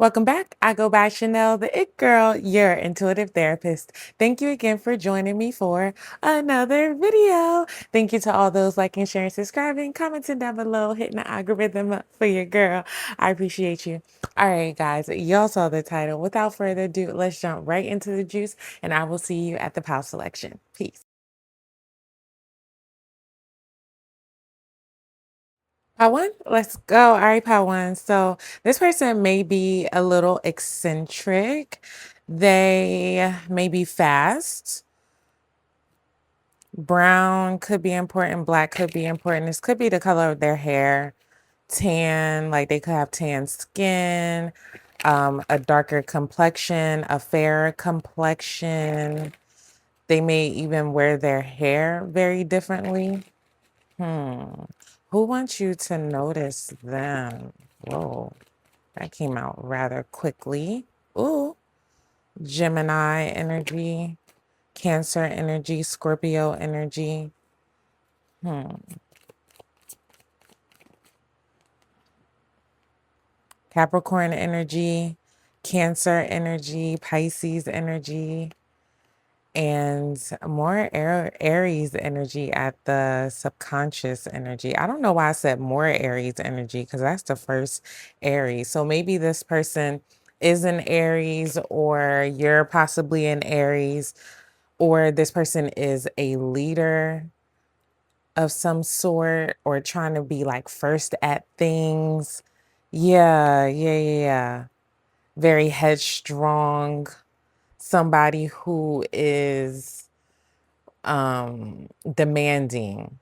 Welcome back. I go by Chanel, the It Girl, your intuitive therapist. Thank you again for joining me for another video. Thank you to all those liking, sharing, subscribing, commenting down below, hitting the algorithm up for your girl. I appreciate you. All right, guys, y'all saw the title. Without further ado, let's jump right into the juice, and I will see you at the pile selection. Peace. Part one, let's go. All right, part one. So this person may be a little eccentric. They may be fast. Brown could be important. Black could be important. This could be the color of their hair. Tan, like they could have tan skin, a darker complexion, a fairer complexion. They may even wear their hair very differently. Who wants you to notice them? Whoa, that came out rather quickly. Ooh, Gemini energy, Cancer energy, Scorpio energy. Capricorn energy, Cancer energy, Pisces energy, and more Aries energy at the subconscious energy. I don't know why I said more Aries energy because that's the first Aries. So maybe this person is an Aries, or you're possibly an Aries, or this person is a leader of some sort, or trying to be like first at things. Yeah. Very headstrong. Somebody who is demanding,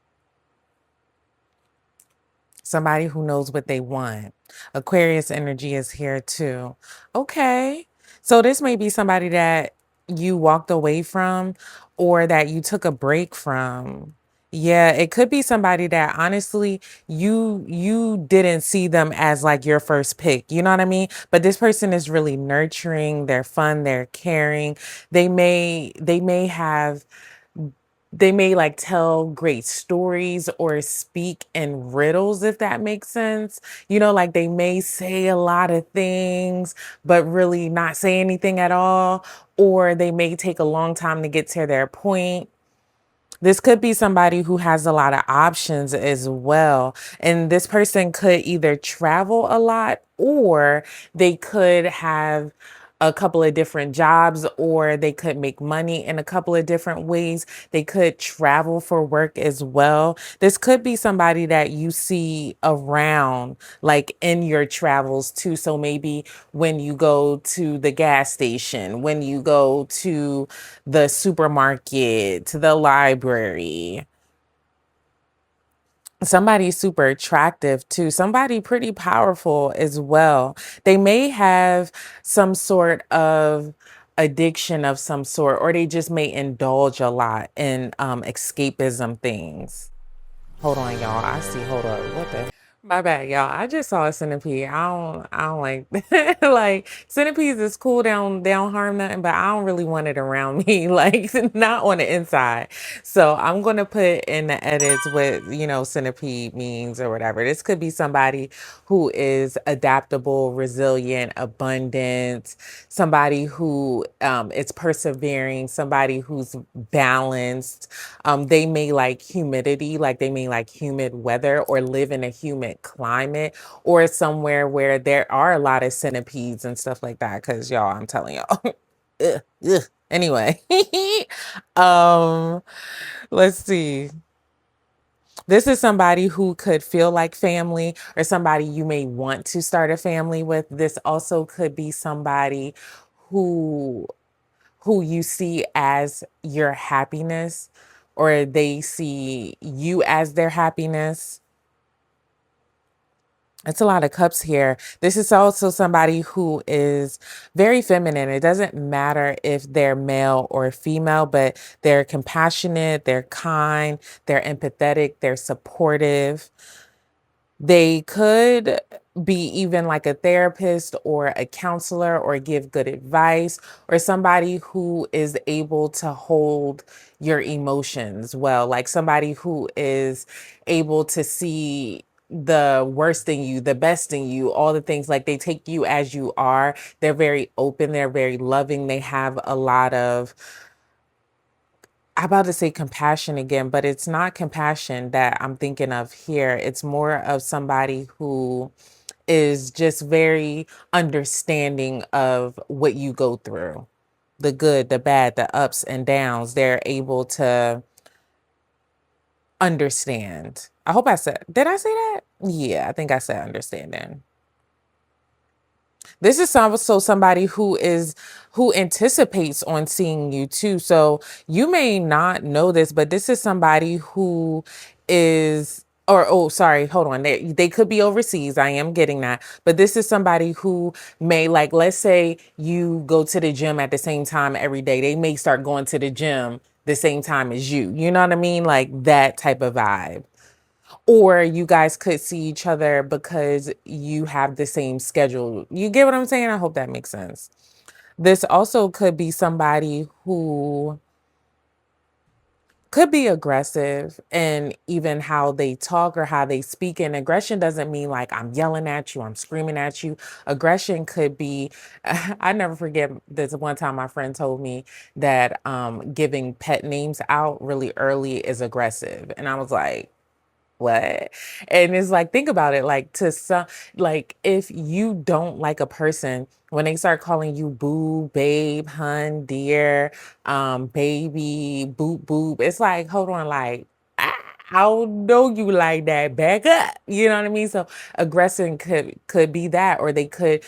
somebody who knows what they want. Aquarius energy is here too. Okay, so this may be somebody that you walked away from, or that you took a break from. Yeah, it could be somebody that honestly you didn't see them as like your first pick. You know what I mean? But this person is really nurturing, they're fun, they're caring. They may like tell great stories or speak in riddles, if that makes sense. Like they may say a lot of things, but really not say anything at all. Or they may take a long time to get to their point. This could be somebody who has a lot of options as well. And this person could either travel a lot, or they could have a couple of different jobs, or they could make money in a couple of different ways. They could travel for work as well. This could be somebody that you see around, like in your travels too. So maybe when you go to the gas station, when you go to the supermarket, to the library. Somebody super attractive too, somebody pretty powerful as well. They may have some sort of addiction of some sort, or they just may indulge a lot in escapism things. Hold on, y'all. I see. Hold up. What the? My bad, y'all. I just saw a centipede. I don't like like centipedes is cool. They don't harm nothing, but I don't really want it around me, like not on the inside. So I'm gonna put in the edits what centipede means or whatever. This could be somebody who is adaptable, resilient, abundant, somebody who is persevering, somebody who's balanced. They may like humidity, like they may like humid weather, or live in a humid climate, or somewhere where there are a lot of centipedes and stuff like that. Because y'all, I'm telling y'all. Ugh, ugh. Anyway, um, let's see. This is somebody who could feel like family, or somebody you may want to start a family with. This also could be somebody who you see as your happiness, or they see you as their happiness. It's a lot of cups here. This is also somebody who is very feminine. It doesn't matter if they're male or female, but they're compassionate, they're kind, they're empathetic, they're supportive. They could be even like a therapist or a counselor, or give good advice, or somebody who is able to hold your emotions well, like somebody who is able to see the worst in you, the best in you, all the things. Like, they take you as you are. They're very open, they're very loving. They have a lot of, I'm about to say compassion again, but it's not compassion that I'm thinking of here. It's more of somebody who is just very understanding of what you go through, the good, the bad, the ups and downs. They're able to understand. I hope I said, did I say that? Yeah, I think I said understanding. This is also somebody who anticipates on seeing you too. So you may not know this, but this is somebody who is, or oh, sorry, hold on. They could be overseas. I am getting that. But this is somebody who may, like, let's say you go to the gym at the same time every day. They may start going to the gym the same time as you. You know what I mean? Like that type of vibe. Or you guys could see each other because you have the same schedule. You get what I'm saying? I hope that makes sense. This also could be somebody who could be aggressive and even how they talk or how they speak. And aggression doesn't mean like I'm yelling at you, I'm screaming at you. Aggression could be, I never forget this one time my friend told me that giving pet names out really early is aggressive. And I was like, what? And it's like, think about it, like to some, like if you don't like a person, when they start calling you boo, babe, hun, dear, baby, boop, boop, it's like, hold on, like, I don't know you like that. Back up. You know what I mean? So aggression could be that, or they could,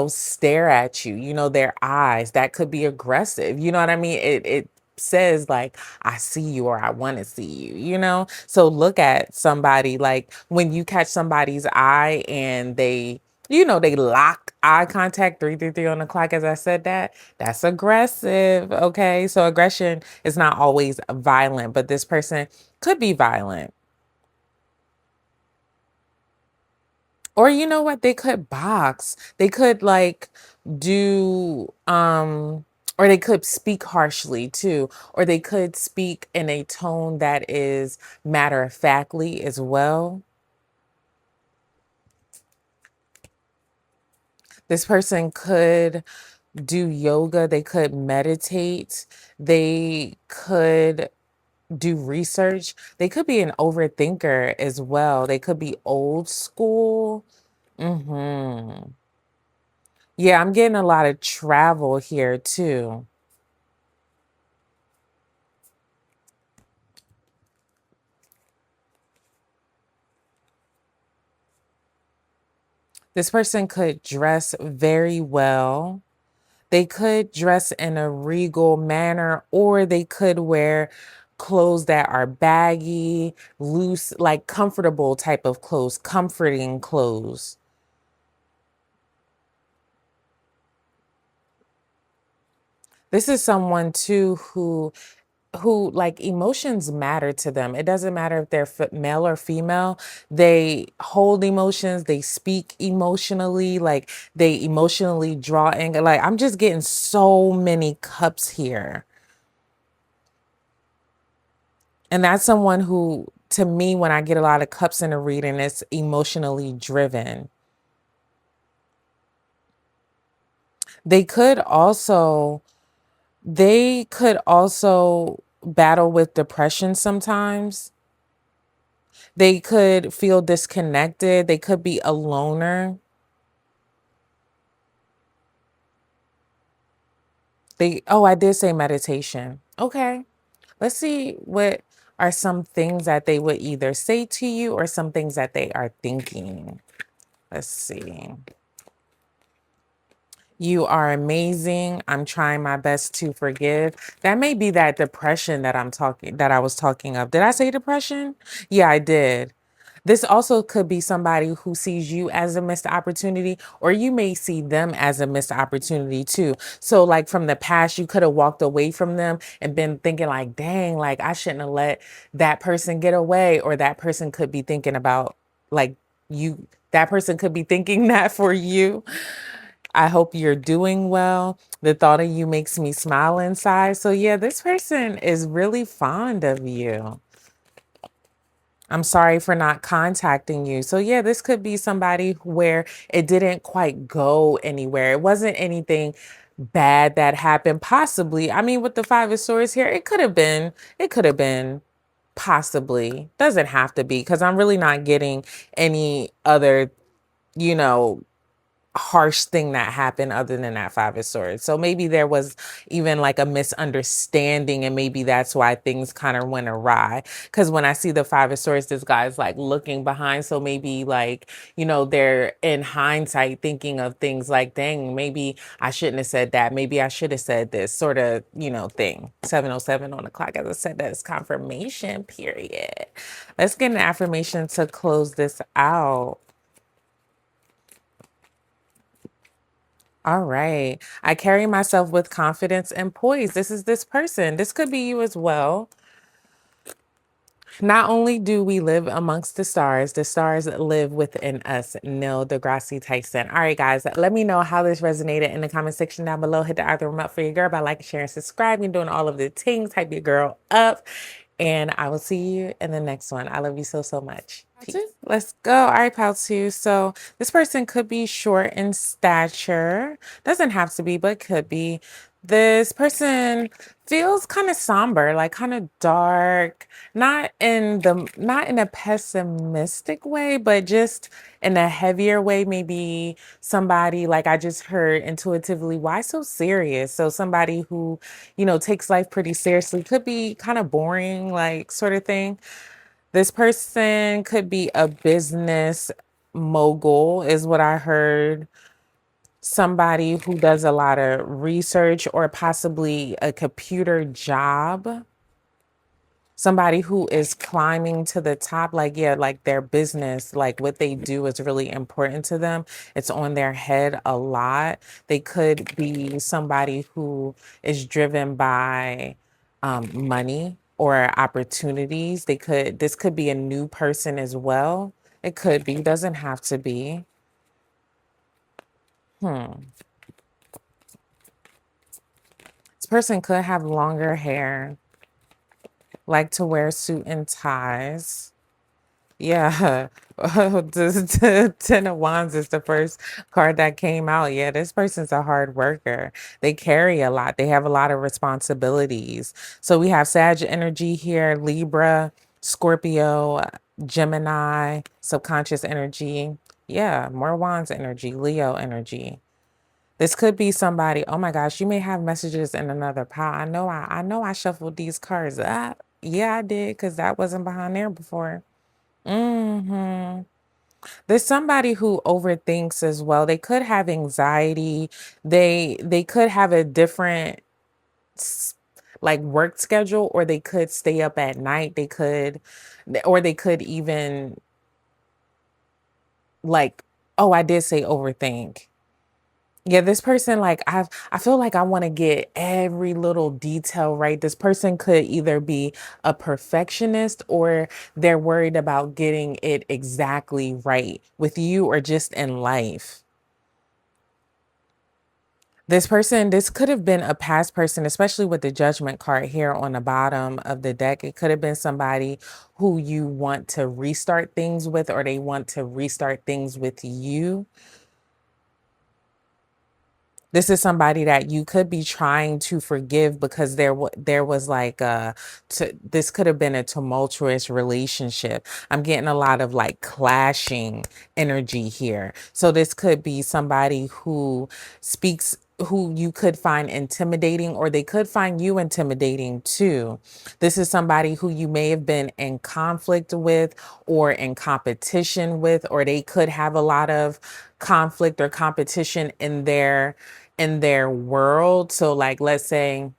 stare at you, their eyes. That could be aggressive. You know what I mean? It says like, I see you or I want to see you, So look at somebody, like when you catch somebody's eye and they lock eye contact, 333 on the clock, as I said, that's aggressive. Okay. So aggression is not always violent, but this person could be violent. Or you know what? They could box. They could like do or they could speak harshly too, or they could speak in a tone that is matter of factly as well. This person could do yoga, they could meditate, they could do research, they could be an overthinker as well. They could be old school. Mhm. Yeah, I'm getting a lot of travel here too. This person could dress very well. They could dress in a regal manner, or they could wear clothes that are baggy, loose, like comfortable type of clothes, comforting clothes. This is someone too who like emotions matter to them. It doesn't matter if they're male or female. They hold emotions, they speak emotionally, like they emotionally draw anger. Like I'm just getting so many cups here. And that's someone who, to me, when I get a lot of cups in a reading, it's emotionally driven. They could also, they could also battle with depression sometimes. They could feel disconnected. They could be a loner. Oh, I did say meditation. Okay. Let's see what are some things that they would either say to you or some things that they are thinking. Let's see. You are amazing. I'm trying my best to forgive. That may be that depression that I was talking of. Did I say depression? Yeah, I did. This also could be somebody who sees you as a missed opportunity, or you may see them as a missed opportunity too. So, like from the past, you could have walked away from them and been thinking, like, dang, like I shouldn't have let that person get away. Or that person could be thinking about, like, that person could be thinking that for you. I hope you're doing well. The thought of you makes me smile inside. So, yeah, this person is really fond of you. I'm sorry for not contacting you. So yeah, this could be somebody where it didn't quite go anywhere. It wasn't anything bad that happened. Possibly. I mean, with the Five of Swords here, it could have been possibly. Doesn't have to be, because I'm really not getting any other, you know, harsh thing that happened other than that Five of Swords. So maybe there was even like a misunderstanding, and maybe that's why things kind of went awry. Because when I see the Five of Swords, this guy's like looking behind. So maybe like, they're in hindsight thinking of things like, dang, maybe I shouldn't have said that. Maybe I should have said this sort of, thing. 7:07 on the clock. As I said, that's confirmation period. Let's get an affirmation to close this out. All right. I carry myself with confidence and poise. This is this person. This could be you as well. Not only do we live amongst the stars live within us. Neil deGrasse Tyson. All right, guys, let me know how this resonated in the comment section down below. Hit the algorithm up for your girl by liking, sharing, subscribing, doing all of the things. Hype your girl up. And I will see you in the next one. I love you so, so much. Peace. Let's go. All right, pal two. So this person could be short in stature. Doesn't have to be, but could be. This person feels kind of somber, like kind of dark, not in a pessimistic way, but just in a heavier way. Maybe somebody, like I just heard intuitively, why so serious? So somebody who, takes life pretty seriously, could be kind of boring, like sort of thing. This person could be a business mogul, is what I heard. Somebody who does a lot of research, or possibly a computer job. Somebody who is climbing to the top, like, yeah, like their business, like what they do is really important to them. It's on their head a lot. They could be somebody who is driven by money or opportunities. This could be a new person as well. It could be, doesn't have to be. This person could have longer hair, like to wear suit and ties. Yeah. The Ten of Wands is the first card that came out. Yeah, this person's a hard worker. They carry a lot. They have a lot of responsibilities. So we have Sag energy here, Libra, Scorpio, Gemini, subconscious energy. Yeah, more Wands energy, Leo energy. This could be somebody. Oh my gosh, you may have messages in another pile. I know I shuffled these cards. Yeah, I did, because that wasn't behind there before. hmm There's somebody who overthinks as well. They could have anxiety. They could have a different s- like work schedule, or they could stay up at night. They could even like, oh, I did say overthink. Yeah, this person, like, I feel like I want to get every little detail right. This person could either be a perfectionist, or they're worried about getting it exactly right with you or just in life. This could have been a past person, especially with the judgment card here on the bottom of the deck. It could have been somebody who you want to restart things with, or they want to restart things with you. This is somebody that you could be trying to forgive, because there was like this could have been a tumultuous relationship. I'm getting a lot of like clashing energy here. So this could be somebody speaks who you could find intimidating, or they could find you intimidating too. This is somebody who you may have been in conflict with, or in competition with, or they could have a lot of conflict or competition in their world. So like, let's say,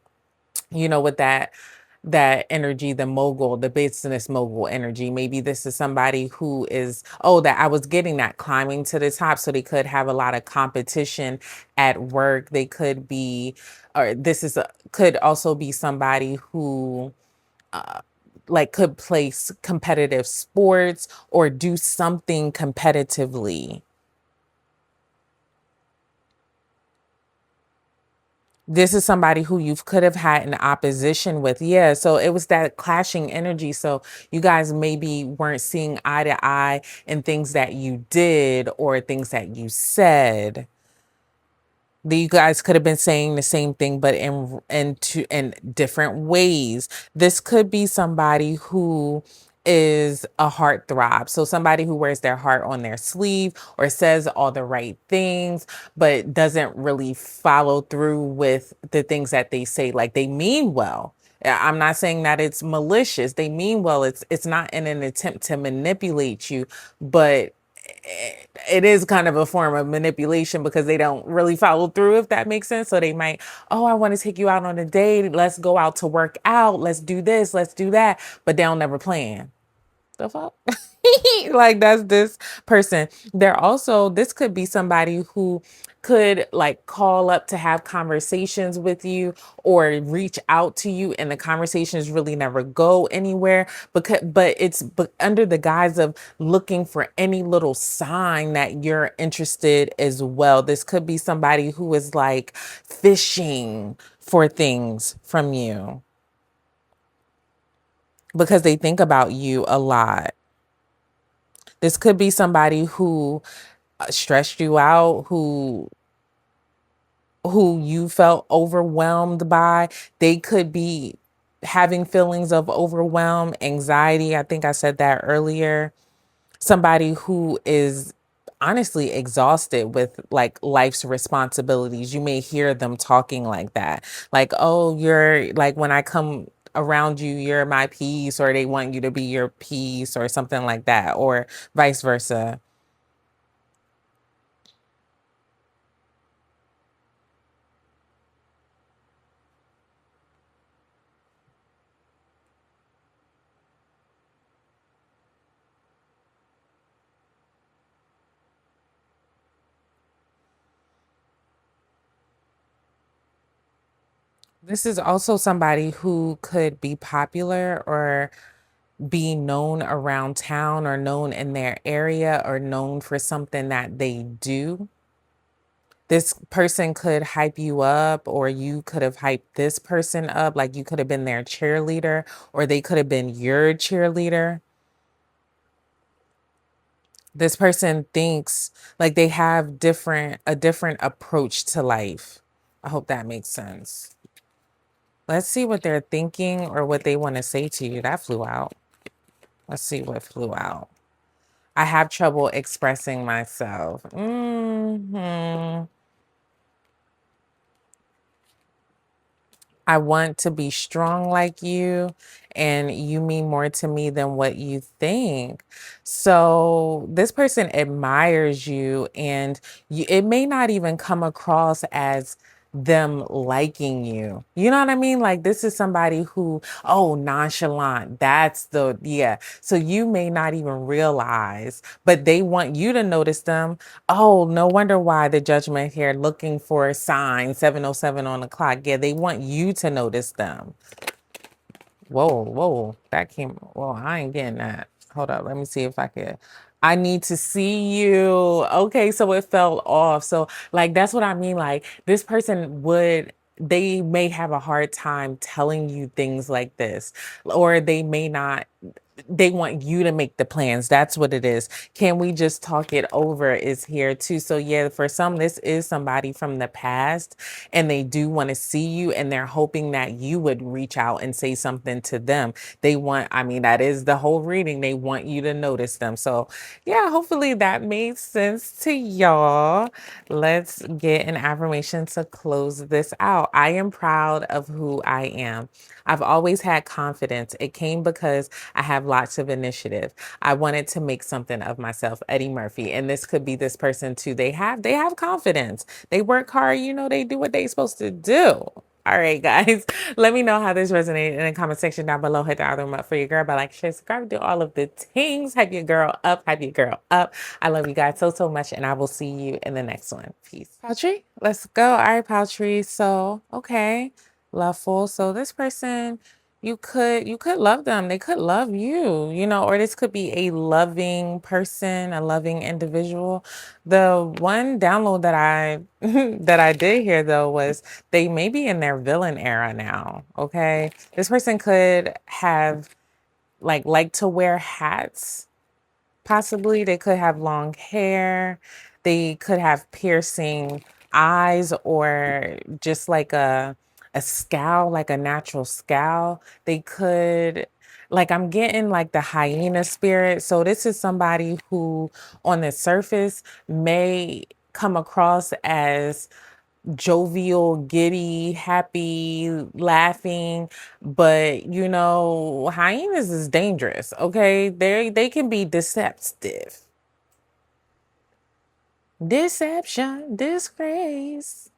with that energy, the mogul, the business mogul energy, maybe this is somebody who is, oh, that I was getting that climbing to the top. So they could have a lot of competition at work. They could be, or could also be somebody who like could play competitive sports, or do something competitively. This is somebody who you could have had an opposition with. Yeah. So it was that clashing energy. So you guys maybe weren't seeing eye to eye in things that you did or things that you said. You guys could have been saying the same thing, but in different ways. This could be somebody who is a heartthrob. So somebody who wears their heart on their sleeve or says all the right things, but doesn't really follow through with the things that they say. Like they mean well. I'm not saying that it's malicious. They mean well. It's not in an attempt to manipulate you, but it is kind of a form of manipulation because they don't really follow through, if that makes sense. So they might, oh, I want to take you out on a date. Let's go out to work out. Let's do this. Let's do that. But they'll never plan. The fuck? Like that's this person. They're also, this could be somebody who could like call up to have conversations with you or reach out to you and the conversations really never go anywhere but under the guise of looking for any little sign that you're interested as well. This could be somebody who is like fishing for things from you because they think about you a lot. This could be somebody who stressed you out, who you felt overwhelmed by. They could be having feelings of overwhelm, anxiety. I think I said that earlier. Somebody who is honestly exhausted with like life's responsibilities. You may hear them talking like that. Like, oh, you're like, when I come around you, you're my peace, or they want you to be your peace, or something like that, or vice versa. This is also somebody who could be popular or be known around town or known in their area or known for something that they do. This person could hype you up, or you could have hyped this person up. Like you could have been their cheerleader, or they could have been your cheerleader. This person thinks like they have a different approach to life. I hope that makes sense. Let's see what they're thinking or what they want to say to you. That flew out. Let's see what flew out. I have trouble expressing myself. I want to be strong like you, and you mean more to me than what you think. So, this person admires you, and it may not even come across as them liking you. You know what I mean? Like, this is somebody who, oh, nonchalant. That's yeah. So, you may not even realize, but they want you to notice them. Oh, no wonder why the judgment here looking for a sign 7:07 on the clock. Yeah, they want you to notice them. Whoa, whoa. That came, well, I ain't getting that. Hold up. Let me see if I can. I need to see you. Okay, so it fell off. So, like, that's what I mean. Like, this person they may have a hard time telling you things like this, or they may not, they want you to make the plans. That's what it is. Can we just talk it over is here too. So yeah, for some, this is somebody from the past and they do want to see you and they're hoping that you would reach out and say something to them. They want, I mean, that is the whole reading. They want you to notice them. So yeah, hopefully that made sense to y'all. Let's get an affirmation to close this out. I am proud of who I am. I've always had confidence. It came because I have lots of initiative. I wanted to make something of myself, Eddie Murphy. And this could be this person too. They have confidence. They work hard, they do what they're supposed to do. All right, guys. Let me know how this resonated in the comment section down below. Hit the other one up for your girl by like, share, subscribe, do all of the things. Hype your girl up, hype your girl up. I love you guys so, so much, and I will see you in the next one. Peace. Paltry, let's go. All right, Paltry. So, okay, loveful. So this person, you could love them. They could love you, or this could be a loving person, a loving individual. The one download that I that I did hear though was they may be in their villain era now. Okay. This person could have like to wear hats. Possibly they could have long hair. They could have piercing eyes or just like a scowl, like a natural scowl. They could like I'm getting like the hyena spirit. So this is somebody who on the surface may come across as jovial, giddy, happy, laughing, but hyenas is dangerous, okay? They can be deceptive. Deception, disgrace.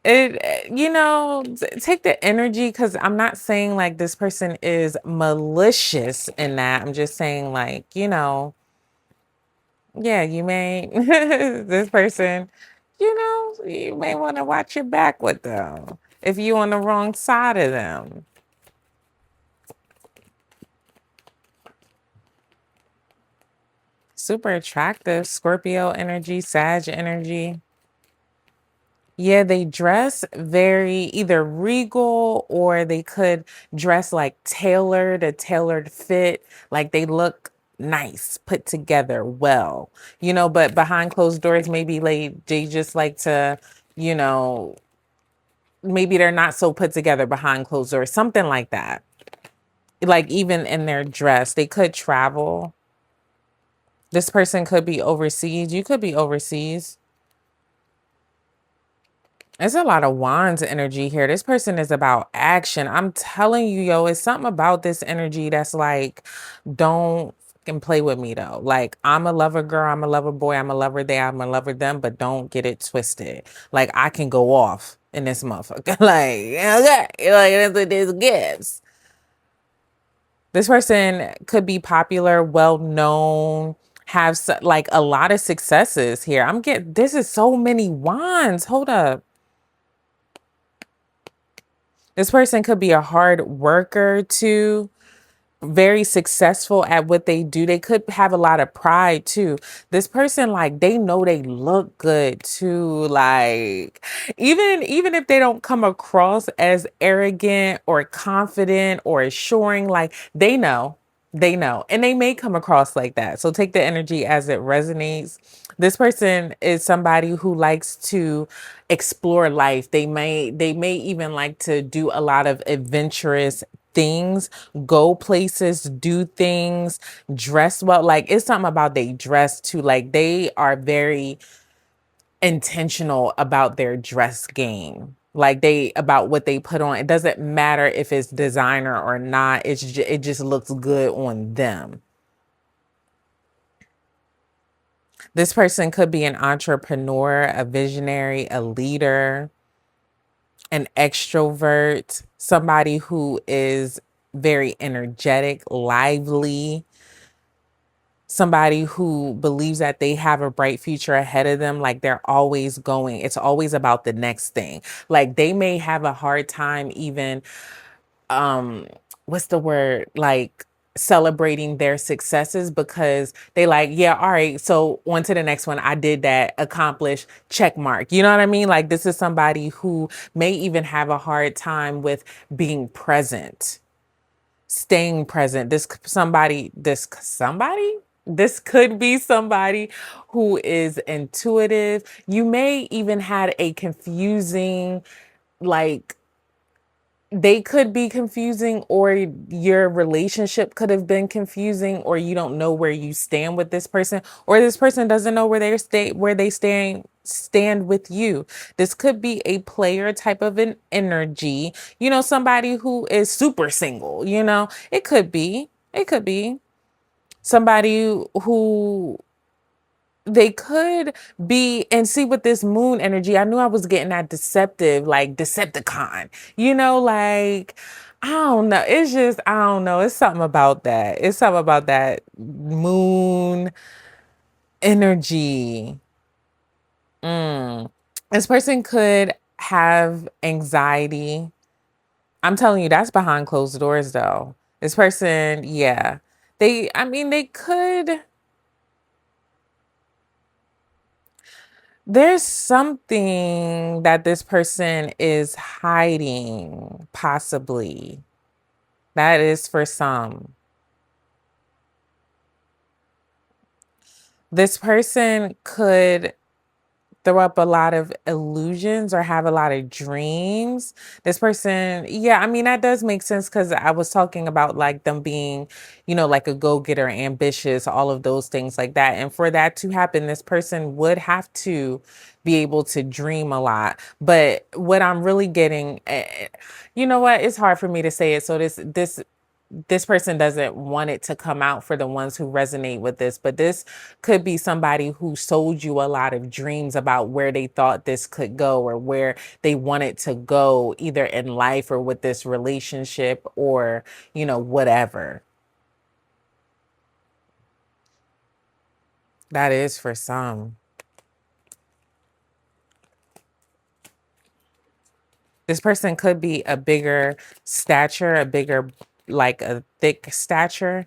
it take the energy because I'm not saying like this person is malicious in that. I'm just saying like, yeah, you may, this person, you may want to watch your back with them if you're on the wrong side of them. Super attractive, Scorpio energy, Sag energy. Yeah, they dress very either regal or they could dress like tailored, a tailored fit. Like they look nice, put together well, but behind closed doors, maybe they just like to, you know, maybe they're not so put together behind closed doors, something like that. Like even in their dress, they could travel. This person could be overseas. You could be overseas. There's a lot of wands energy here. This person is about action. I'm telling you, yo, it's something about this energy that's like, don't fucking play with me though. Like, I'm a lover girl, I'm a lover boy, I'm a lover they, I'm a lover them, but don't get it twisted. Like, I can go off in this motherfucker. Like, okay, like that's what this gives. This person could be popular, well known, have like a lot of successes here. This is so many wands. Hold up. This person could be a hard worker too, very successful at what they do. They could have a lot of pride too. This person, like, they know they look good too. Like, even if they don't come across as arrogant or confident or assuring, like they know, and they may come across like that. So take the energy as it resonates. This person is somebody who likes to explore life. They may even like to do a lot of adventurous things, go places, do things, dress well. Like it's something about they dress too. Like they are very intentional about their dress game. Like they about what they put on. It doesn't matter if it's designer or not. It just looks good on them. This person could be an entrepreneur, a visionary, a leader, an extrovert, somebody who is very energetic, lively, somebody who believes that they have a bright future ahead of them. Like they're always going, it's always about the next thing. Like they may have a hard time even, um, what's the word? Like celebrating their successes because they like, yeah, all right, so on to the next one. I did that, accomplished, check mark. You know what I mean? Like this is somebody who may even have a hard time with being present, staying present. This could be somebody who is intuitive. You may even had a confusing, like they could be confusing, or your relationship could have been confusing, or you don't know where you stand with this person, or this person doesn't know where they stand with you. This could be a player type of an energy, somebody who is super single, it could be somebody who they could be, and see with this moon energy, I knew I was getting that deceptive, like Decepticon, like I don't know. It's just, I don't know. It's something about that. It's something about that moon energy. Mm. This person could have anxiety, I'm telling you, that's behind closed doors though. This person, yeah. I mean, they could, there's something that this person is hiding, possibly. That is for some. This person could throw up a lot of illusions or have a lot of dreams. This person, yeah, I mean, that does make sense because I was talking about like them being, like a go getter, ambitious, all of those things like that. And for that to happen, this person would have to be able to dream a lot. But what I'm really getting, you know what? It's hard for me to say it. So this person doesn't want it to come out for the ones who resonate with this, but this could be somebody who sold you a lot of dreams about where they thought this could go or where they wanted to go, either in life or with this relationship or, whatever. That is for some. This person could be a bigger stature, like a thick stature.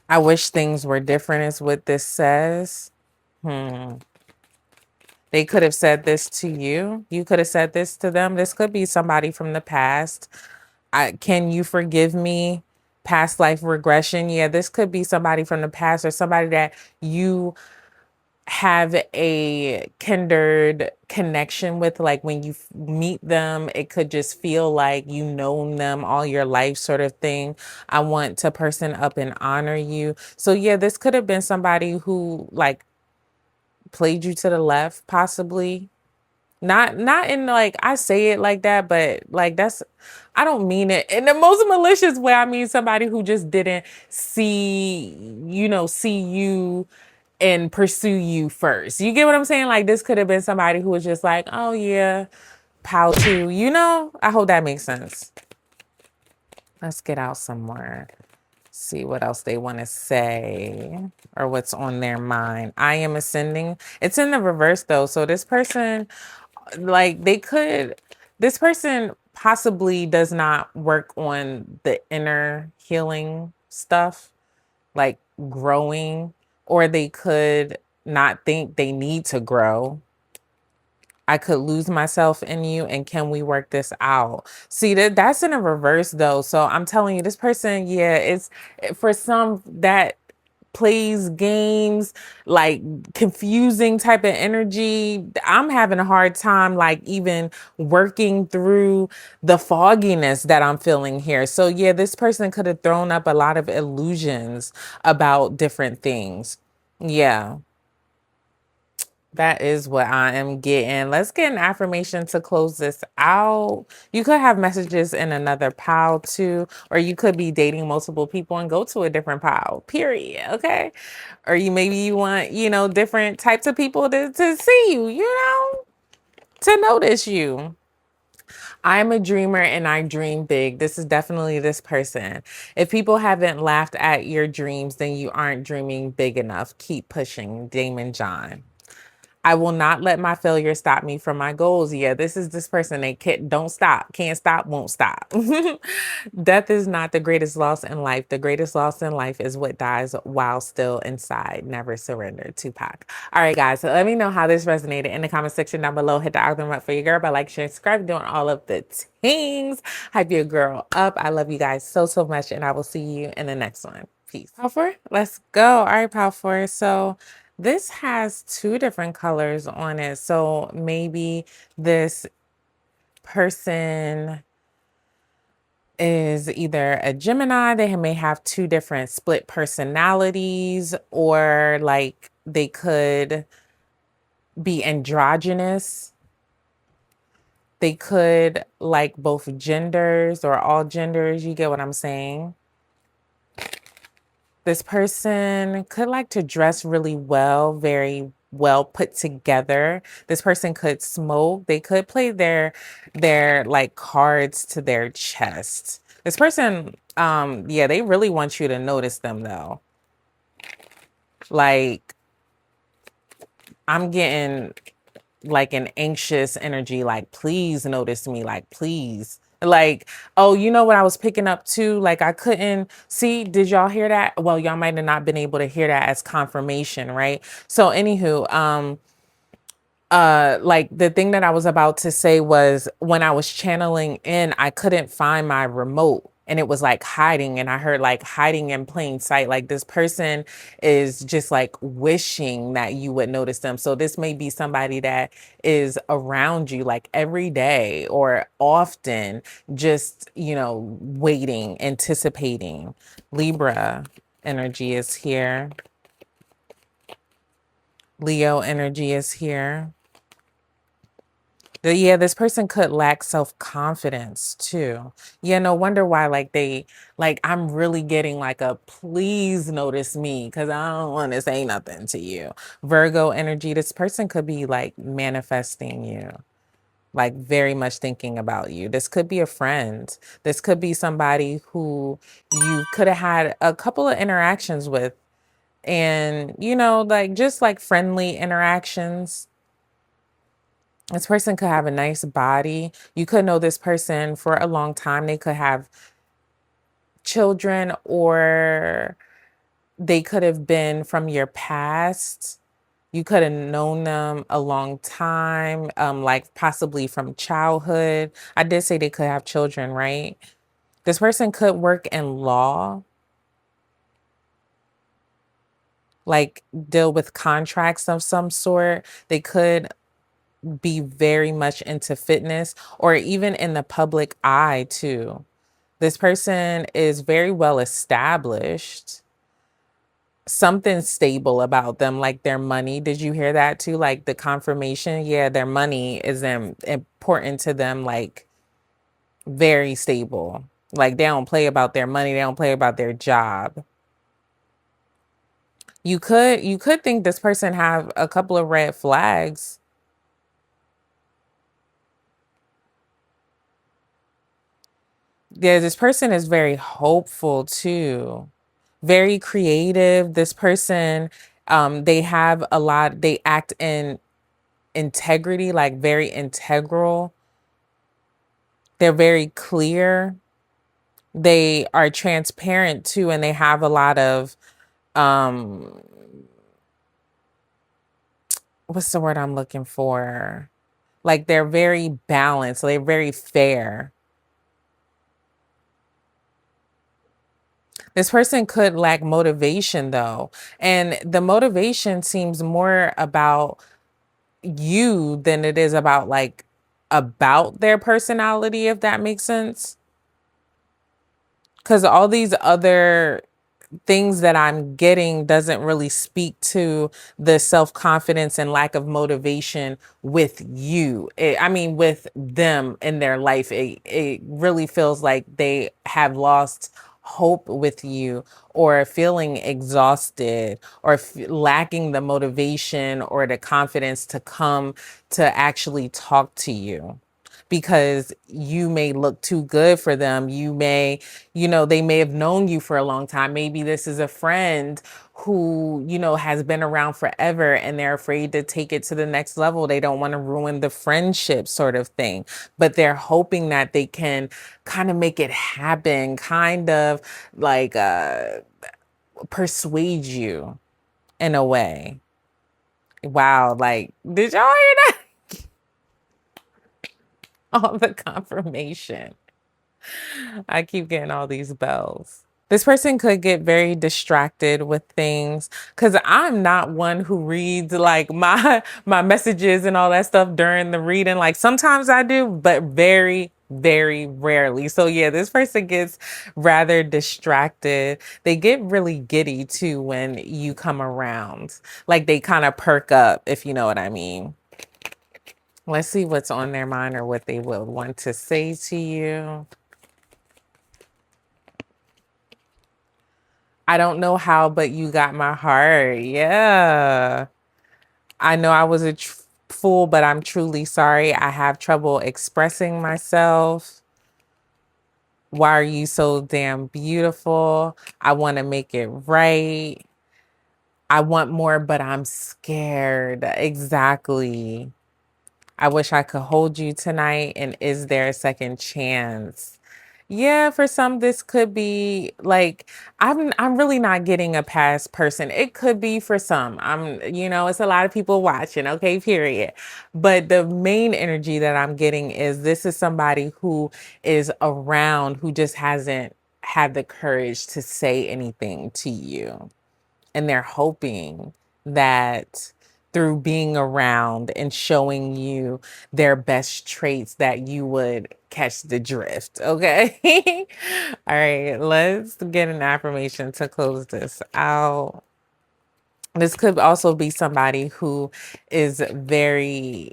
I wish things were different, is what this says. Hmm. They could have said this to you. You could have said this to them. This could be somebody from the past. Can you forgive me? Past life regression. Yeah, this could be somebody from the past or somebody that you have a kindred connection with. Like when you meet them, it could just feel like you known them all your life, sort of thing. I want to person up and honor you. So yeah, this could have been somebody who like played you to the left, possibly. Not in like I say it like that, but like that's I don't mean it in the most malicious way. I mean somebody who just didn't see you and pursue you first. You get what I'm saying? Like this could have been somebody who was just like, oh yeah, pow to, I hope that makes sense. Let's get out some more. See what else they want to say or what's on their mind. I am ascending. It's in the reverse though. So like this person possibly does not work on the inner healing stuff, like growing, or they could not think they need to grow. I could lose myself in you, and can we work this out? See, that's in a reverse though. So I'm telling you, this person, yeah, it's for some that plays games, like confusing type of energy. I'm having a hard time like even working through the fogginess that I'm feeling here. So yeah, this person could have thrown up a lot of illusions about different things. Yeah. That is what I am getting. Let's get an affirmation to close this out. You could have messages in another pile too, or you could be dating multiple people and go to a different pile, period. Okay. Or maybe you want, different types of people to see you, to notice you. I'm a dreamer and I dream big. This is definitely this person. If people haven't laughed at your dreams, then you aren't dreaming big enough. Keep pushing. Damon John. I will not let my failure stop me from my goals. Yeah, this is this person. They don't stop, can't stop, won't stop. Death is not the greatest loss in life. The greatest loss in life is what dies while still inside. Never surrender. Tupac. All right, guys. So let me know how this resonated in the comment section down below. Hit the algorithm up for your girl by like, share, subscribe, doing all of the things. Hype your girl up. I love you guys so, so much. And I will see you in the next one. Peace. Pile 4, let's go. All right, Pile 4. So this has two different colors on it. So maybe this person is either a Gemini, they may have two different split personalities, or like they could be androgynous. They could like both genders or all genders. You get what I'm saying? This person could like to dress really well, very well put together. This person could smoke. They could play their like cards to their chest. This person, yeah, they really want you to notice them though. Like I'm getting like an anxious energy, like, please notice me, like, please. Like, oh, you know what I was picking up too? Like, I couldn't see, did y'all hear that? Well, y'all might have not been able to hear that as confirmation, right? So, anywho, like the thing that I was about to say was when I was channeling in, I couldn't find my remote and it was like hiding, and I heard like hiding in plain sight. Like this person is just like wishing that you would notice them. So this may be somebody that is around you like every day or often, just, waiting, anticipating. Libra energy is here. Leo energy is here. Yeah, this person could lack self-confidence too. Yeah, no wonder why like I'm really getting like a please notice me because I don't want to say nothing to you. Virgo energy, this person could be like manifesting you, like very much thinking about you. This could be a friend. This could be somebody who you could have had a couple of interactions with, and like just like friendly interactions. This person could have a nice body. You could know this person for a long time. They could have children, or they could have been from your past. You could have known them a long time, like possibly from childhood. I did say they could have children, right? This person could work in law, like deal with contracts of some sort. They could be very much into fitness or even in the public eye too. This person is very well established. Something stable about them, like their money. Did you hear that too? Like the confirmation? Yeah, their money is important to them, like very stable. Like they don't play about their money, they don't play about their job. You could think this person have a couple of red flags. Yeah, this person is very hopeful too, very creative. This person, they have a lot, they act in integrity, like very integral. They're very clear. They are transparent too, and they have a lot of, um, what's the word I'm looking for? Like they're very balanced, they're very fair. This person could lack motivation though. And the motivation seems more about you than it is about about their personality, if that makes sense. Because all these other things that I'm getting doesn't really speak to the self-confidence and lack of motivation with you. I mean, with them in their life. It really feels like they have lost hope with you, or feeling exhausted, or lacking the motivation or the confidence to come to actually talk to you, because you may look too good for them. You may, they may have known you for a long time. Maybe this is a friend who, has been around forever and they're afraid to take it to the next level. They don't want to ruin the friendship, sort of thing. But they're hoping that they can kind of make it happen, kind of like persuade you in a way. Wow. Like, did y'all hear that? All the confirmation. I keep getting all these bells. This person could get very distracted with things, because I'm not one who reads like my messages and all that stuff during the reading. Like sometimes I do, but very, very rarely. So yeah, this person gets rather distracted. They get really giddy too when you come around. Like they kind of perk up, if you know what I mean. Let's see what's on their mind or what they will want to say to you. I don't know how, but you got my heart. Yeah. I know I was a fool, but I'm truly sorry. I have trouble expressing myself. Why are you so damn beautiful? I want to make it right. I want more, but I'm scared. Exactly. I wish I could hold you tonight. And is there a second chance? Yeah, for some this could be like I'm really not getting a past person. It could be for some. It's a lot of people watching, okay, period. But the main energy that I'm getting is this is somebody who is around who just hasn't had the courage to say anything to you. And they're hoping that through being around and showing you their best traits that you would catch the drift. Okay. All right. Let's get an affirmation to close this out. This could also be somebody who is very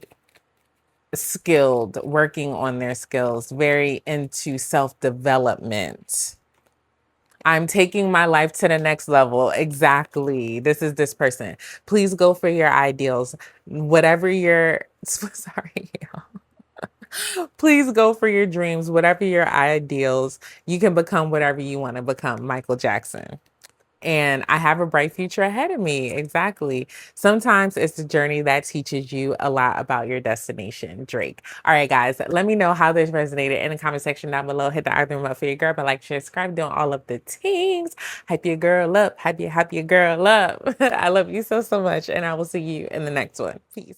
skilled, working on their skills, very into self development. I'm taking my life to the next level. Exactly. This is this person. Please go for your ideals. Whatever your, sorry, please go for your dreams. Whatever your ideals, you can become whatever you want to become. Michael Jackson. And I have a bright future ahead of me. Exactly. Sometimes it's the journey that teaches you a lot about your destination. Drake. All right, guys, let me know how this resonated in the comment section down below. Hit the argument up for your girl, but like, share, subscribe, doing all of the things. Hype your girl up. Hype your girl up. I love you so, so much. And I will see you in the next one. Peace.